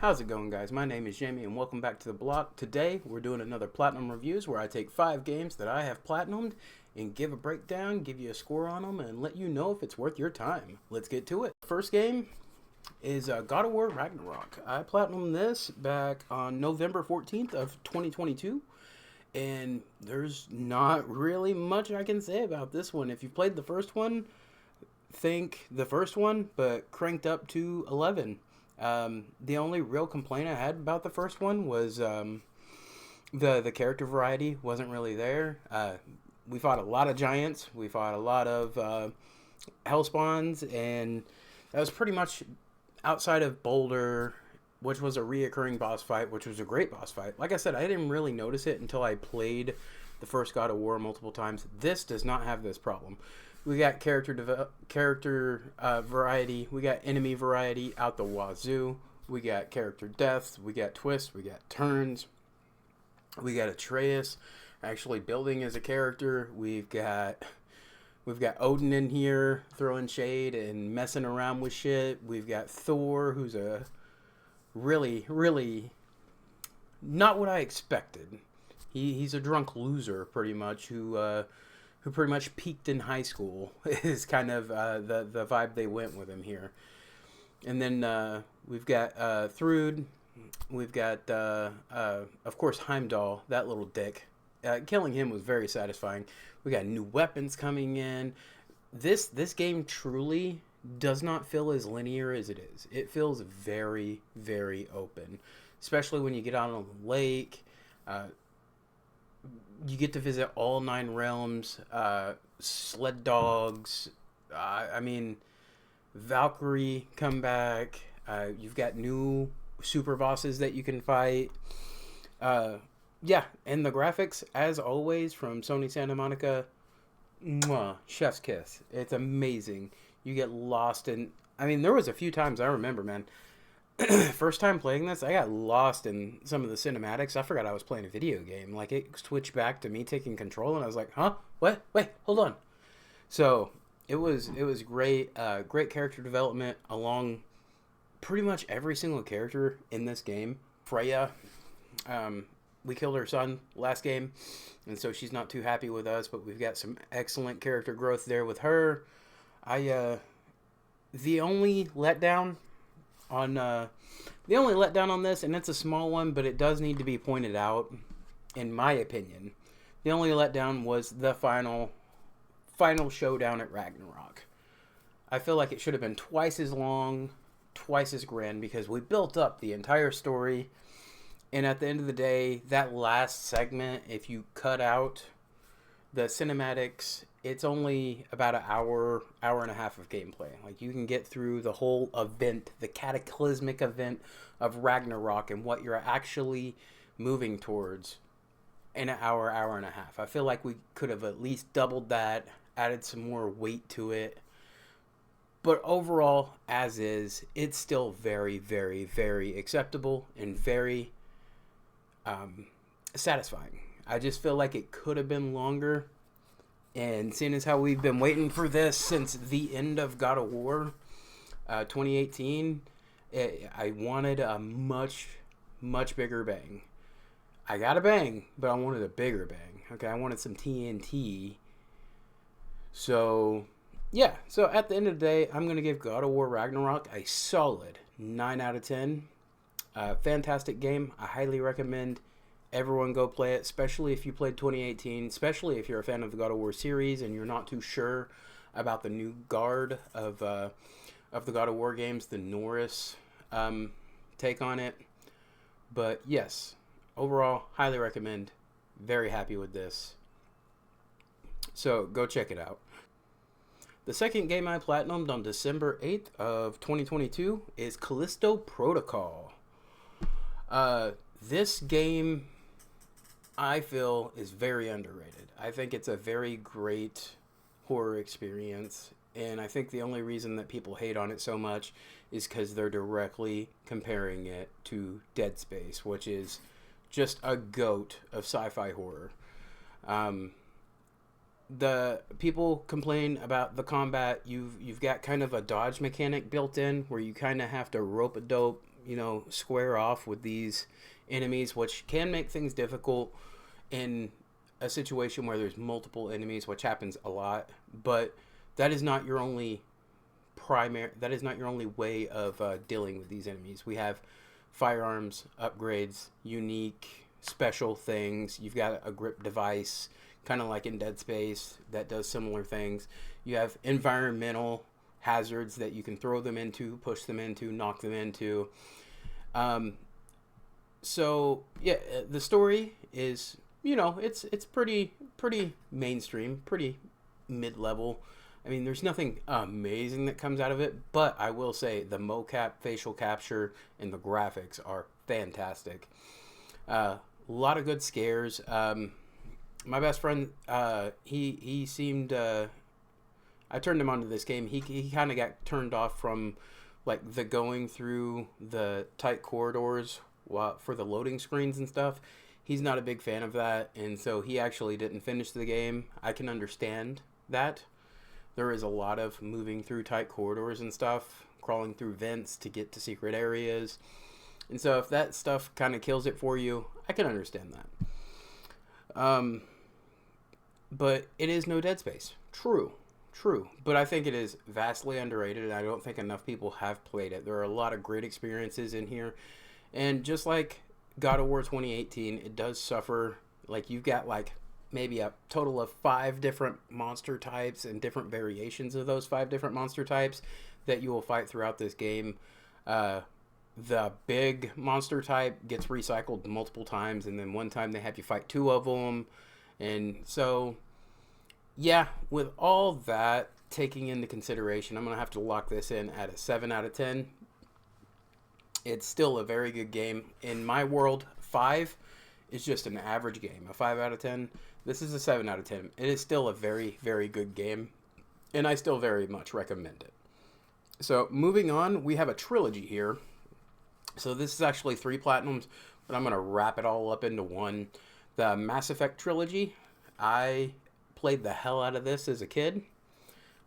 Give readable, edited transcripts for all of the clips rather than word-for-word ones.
How's it going, guys? My name is Jamie and welcome back to the block. Today we're doing another platinum reviews where I take 5 games that I have platinumed and give a breakdown, give you a score on them, and let you know if it's worth your time. Let's get to it. First game is God of War Ragnarok. I platinumed this back on November 14th of 2022, and there's not really much I can say about this one. If you played the first one, think the first one, but cranked up to 11. The only real complaint I had about the first one was the character variety wasn't really there. We fought a lot of giants. We fought a lot of hell spawns, and that was pretty much outside of Boulder, which was a reoccurring boss fight, which was a great boss fight. Like I said, I didn't really notice it until I played the first God of War multiple times. This does not have this problem. We got character variety. We got enemy variety out the wazoo. We got character deaths. We got twists. We got turns. We got Atreus actually building as a character. We've got Odin in here throwing shade and messing around with shit. We've got Thor, who's a really not what I expected. He's a drunk loser pretty much who pretty much peaked in high school is kind of the vibe they went with him here. And then we've got Thrud. We've got, of course, Heimdall, that little dick. Killing him was very satisfying. We got new weapons coming in. This game truly does not feel as linear as it is. It feels very, very open, especially when you get out on the lake. You get to visit all 9 realms, sled dogs. Valkyrie come back. You've got new super bosses that you can fight. Yeah, and the graphics, as always, from Sony Santa Monica, mwah, chef's kiss. It's amazing. You get lost in. There was a few times I remember, man. First time playing this, I got lost in some of the cinematics. I forgot I was playing a video game. Like, it switched back to me taking control, and I was like, huh? What? Wait, hold on. So, it was great. Great character development along pretty much every single character in this game. Freya, we killed her son last game, and so she's not too happy with us, but we've got some excellent character growth there with her. The only letdown on this, and it's a small one, but it does need to be pointed out, in my opinion. The only letdown was the final showdown at Ragnarok. I feel like it should have been twice as long, twice as grand, because we built up the entire story, and at the end of the day, that last segment, if you cut out the cinematics, it's only about an hour and a half of gameplay. Like, you can get through the whole event, the cataclysmic event of Ragnarok and what you're actually moving towards in an hour and a half. I feel like we could have at least doubled that, added some more weight to it. But overall, as is, it's still very, very, very acceptable and very satisfying. I just feel like it could have been longer. And seeing as how we've been waiting for this since the end of God of War 2018, I wanted a much bigger bang. I got a bang, but I wanted a bigger bang. Okay, I wanted some TNT. So, yeah. So at the end of the day, I'm going to give God of War Ragnarok a solid 9 out of 10. Fantastic game. I highly recommend everyone go play it, especially if you played 2018, especially if you're a fan of the God of War series and you're not too sure about the new guard of the God of War games, the Norris take on it. But yes, overall, highly recommend. Very happy with this. So go check it out. The second game I platinumed on December 8th of 2022 is COLISTO Protocol. This game, I feel, is very underrated. I think it's a very great horror experience, and I think the only reason that people hate on it so much is because they're directly comparing it to Dead Space, which is just a goat of sci-fi horror. The people complain about the combat. You've got kind of a dodge mechanic built in where you kind of have to rope a dope square off with these enemies, which can make things difficult in a situation where there's multiple enemies, which happens a lot. But that is not your only way of dealing with these enemies. We have firearms upgrades, unique special things. You've got a grip device, kind of like in Dead Space, that does similar things. You have environmental hazards that you can throw them into, push them into, knock them into. So yeah, the story is, it's pretty mainstream, pretty mid-level. I mean, there's nothing amazing that comes out of it, but I will say the mocap, facial capture, and the graphics are fantastic. A lot of good scares. My best friend, he seemed, I turned him onto this game. He kind of got turned off from like the going through the tight corridors for the loading screens and stuff. He's not a big fan of that, and so he actually didn't finish the game. I can understand that. There is a lot of moving through tight corridors and stuff, crawling through vents to get to secret areas. And so if that stuff kind of kills it for you, I can understand that. But it is no Dead Space. True. But I think it is vastly underrated, and I don't think enough people have played it. There are a lot of great experiences in here. And just like God of War 2018, it does suffer. Like, you've got like maybe a total of 5 different monster types and different variations of those 5 different monster types that you will fight throughout this game. The big monster type gets recycled multiple times, and then one time they have you fight 2 of them. And so, yeah, with all that taking into consideration, I'm going to have to lock this in at a 7 out of 10. It's still a very good game. In my world, 5 is just an average game. A 5 out of 10. This is a 7 out of 10. It is still a very, very good game, and I still very much recommend it. So, moving on, we have a trilogy here. So, this is actually 3 platinums, but I'm going to wrap it all up into one. The Mass Effect trilogy. I played the hell out of this as a kid.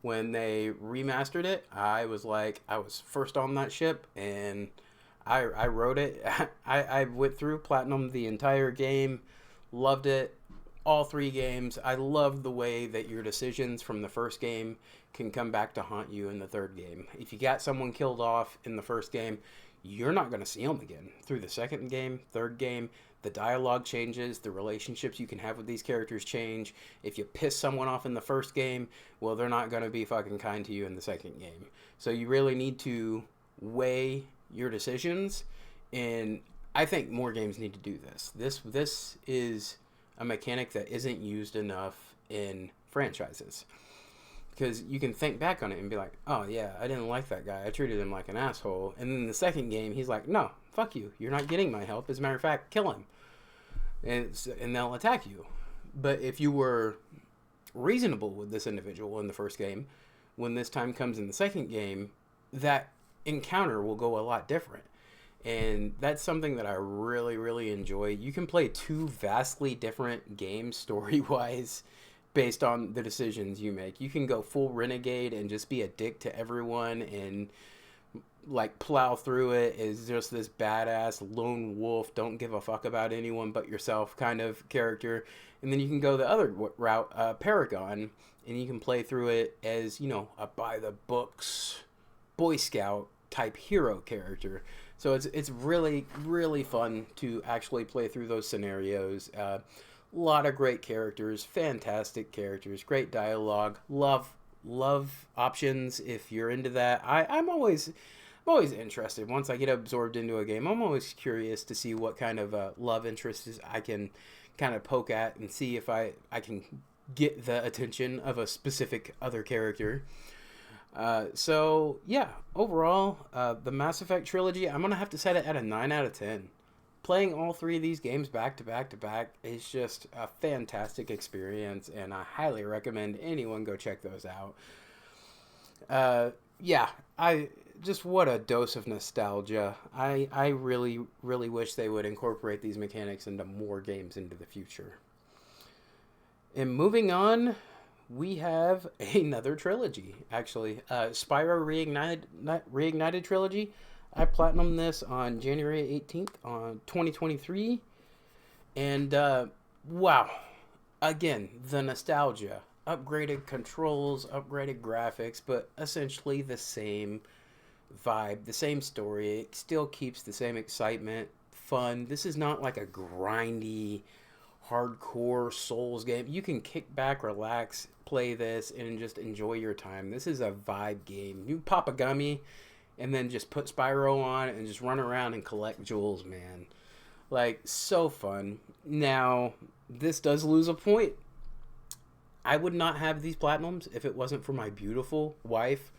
When they remastered it, I was first on that ship, and I wrote it. I went through platinum the entire game, loved it, all 3 games. I love the way that your decisions from the first game can come back to haunt you in the 3rd game. If you got someone killed off in the first game, you're not going to see them again. Through the 2nd game, 3rd game, the dialogue changes, the relationships you can have with these characters change. If you piss someone off in the first game, well, they're not going to be fucking kind to you in the 2nd game. So you really need to weigh your decisions, and I think more games need to do this. This is a mechanic that isn't used enough in franchises, because you can think back on it and be like, oh yeah, I didn't like that guy, I treated him like an asshole, and then in the 2nd game he's like, no, fuck you, you're not getting my help, as a matter of fact, kill him, and they'll attack you. But if you were reasonable with this individual in the first game, when this time comes in the 2nd game, that encounter will go a lot different. And that's something that I really, really enjoy. You can play 2 vastly different games story-wise based on the decisions you make. You can go full renegade and just be a dick to everyone and like plow through it as just this badass lone wolf, don't give a fuck about anyone but yourself kind of character. And then you can go the other route, Paragon, and you can play through it as, a by-the-books Boy Scout type hero character. So it's really, really fun to actually play through those scenarios. A lot of great characters, fantastic characters, great dialogue, love options if you're into that. I'm always interested. Once I get absorbed into a game, I'm always curious to see what kind of love interests I can kind of poke at and see if I can get the attention of a specific other character. So yeah, overall, the Mass Effect trilogy, I'm gonna have to set it at a 9 out of 10. Playing all 3 of these games back to back to back is just a fantastic experience, and I highly recommend anyone go check those out. Yeah, what a dose of nostalgia. I really, really wish they would incorporate these mechanics into more games into the future. And moving on, we have another trilogy, actually. Spyro Reignited trilogy. I platinumed this on January 18th on 2023. And wow, again, the nostalgia. Upgraded controls, upgraded graphics, but essentially the same vibe, the same story. It still keeps the same excitement, fun. This is not like a grindy, hardcore Souls game. You can kick back, relax, play this, and just enjoy your time. This is a vibe game. You pop a gummy and then just put Spyro on and just run around and collect jewels, man. Like, so fun. Now, this does lose a point. I would not have these platinums if it wasn't for my beautiful wife,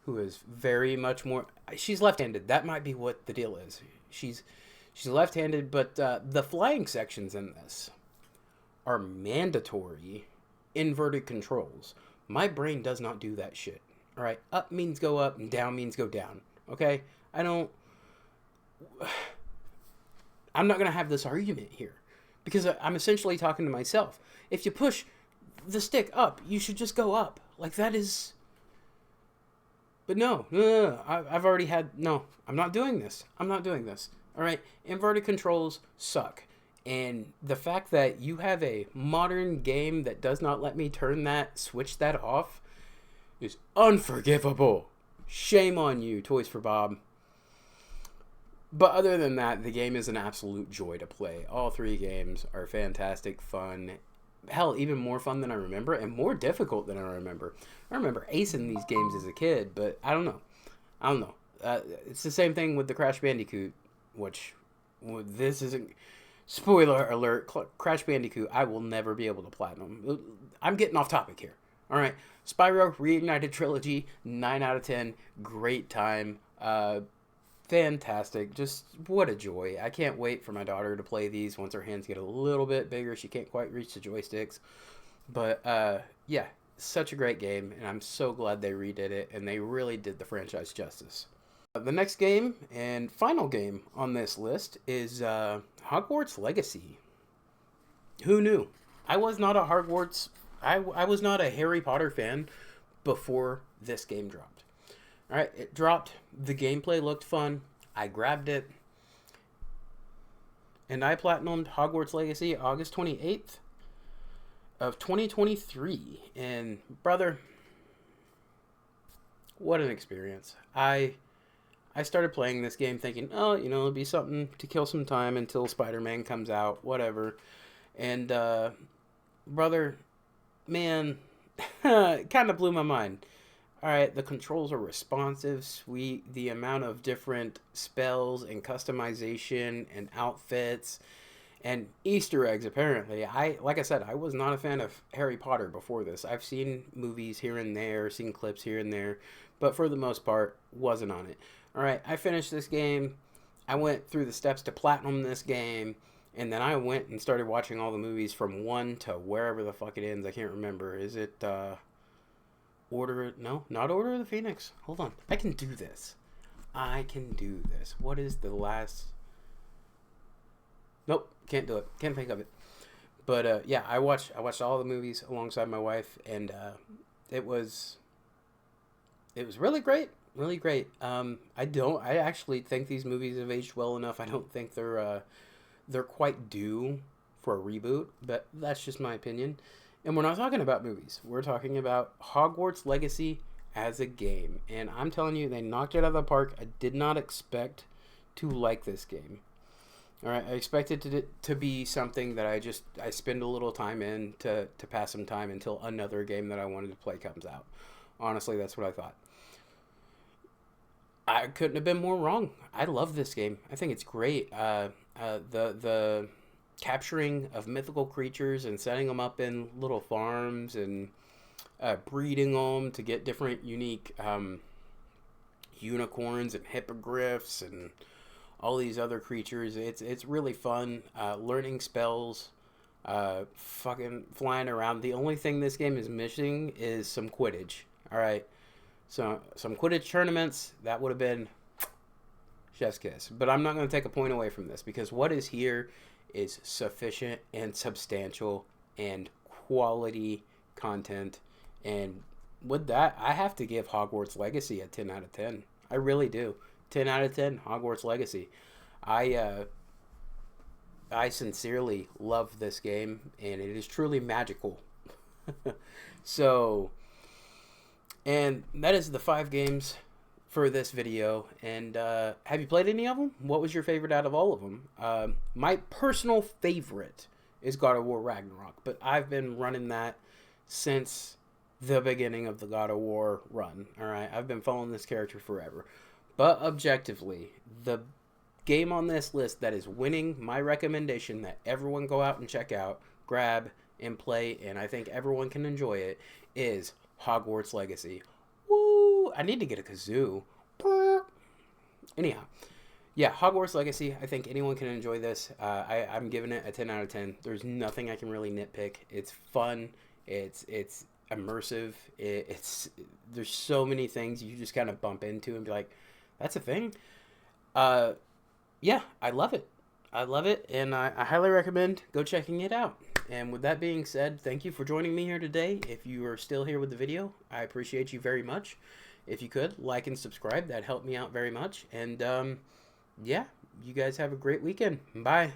who is very much more. She's left-handed. That might be what the deal is. She's left-handed, but the flying sections in this are mandatory inverted controls. My brain does not do that shit. All right, up means go up and down means go down. Okay, I'm not gonna have this argument here because I'm essentially talking to myself. If you push the stick up, you should just go up. Like, that is. But no. I've already had. No, I'm not doing this. I'm not doing this. All right, inverted controls suck. And the fact that you have a modern game that does not let me switch that off is unforgivable. Shame on you, Toys for Bob. But other than that, the game is an absolute joy to play. All three games are fantastic, fun. Hell, even more fun than I remember and more difficult than I remember. I remember acing these games as a kid, but I don't know. It's the same thing with the Crash Bandicoot, which this isn't. Spoiler alert, Crash Bandicoot, I will never be able to platinum. I'm getting off topic here. All right, Spyro Reignited Trilogy, 9 out of 10. Great time. Fantastic. Just what a joy. I can't wait for my daughter to play these once her hands get a little bit bigger. She can't quite reach the joysticks. But, yeah, such a great game, and I'm so glad they redid it, and they really did the franchise justice. The next game and final game on this list is Hogwarts Legacy. Who knew? I was not a Hogwarts. I was not a Harry Potter fan before this game dropped. All right, it dropped. The gameplay looked fun. I grabbed it, and I platinumed Hogwarts Legacy August 28th of 2023. And brother, what an experience! I started playing this game thinking, oh, it'll be something to kill some time until Spider-Man comes out, whatever. And, brother, man, it kind of blew my mind. All right, the controls are responsive, sweet. The amount of different spells and customization and outfits and Easter eggs, apparently. Like I said, I was not a fan of Harry Potter before this. I've seen movies here and there, seen clips here and there, but for the most part, wasn't on it. All right, I finished this game. I went through the steps to platinum this game, and then I went and started watching all the movies from 1 to wherever the fuck it ends. I can't remember. Is it No, not Order of the Phoenix. Hold on. I can do this. What is the last? Nope, can't do it. Can't think of it. But yeah, I watched all the movies alongside my wife, and it was really great. Really great. I actually think these movies have aged well enough. I don't think they're quite due for a reboot, but that's just my opinion. And we're not talking about movies. We're talking about Hogwarts Legacy as a game. And I'm telling you, they knocked it out of the park. I did not expect to like this game. All right, I expected it to be something that I spend a little time in to pass some time until another game that I wanted to play comes out. Honestly, that's what I thought. I couldn't have been more wrong. I love this game. I think it's great. The capturing of mythical creatures and setting them up in little farms and breeding them to get different unique unicorns and hippogriffs and all these other creatures. It's really fun. Learning spells, fucking flying around. The only thing this game is missing is some Quidditch. All right. So some Quidditch tournaments, that would have been chef's kiss. But I'm not going to take a point away from this because what is here is sufficient and substantial and quality content. And with that, I have to give Hogwarts Legacy a 10 out of 10. I really do. 10 out of 10, Hogwarts Legacy. I sincerely love this game, and it is truly magical. So, and that is the 5 games for this video. And have you played any of them? What was your favorite out of all of them? My personal favorite is God of War Ragnarok, but I've been running that since the beginning of the God of War run. All right, I've been following this character forever. But objectively, the game on this list that is winning my recommendation that everyone go out and check out, grab, and play, and I think everyone can enjoy it, is Hogwarts Legacy. Woo! I need to get a kazoo. Anyhow, yeah, Hogwarts Legacy. I think anyone can enjoy this. I'm giving it a 10 out of 10. There's nothing I can really nitpick. It's fun. It's immersive. There's so many things you just kind of bump into and be like, that's a thing. Yeah, I love it. I love it, and I highly recommend go checking it out. And with that being said, thank you for joining me here today. If you are still here with the video, I appreciate you very much. If you could, like and subscribe. That'd help me out very much. And, yeah, you guys have a great weekend. Bye.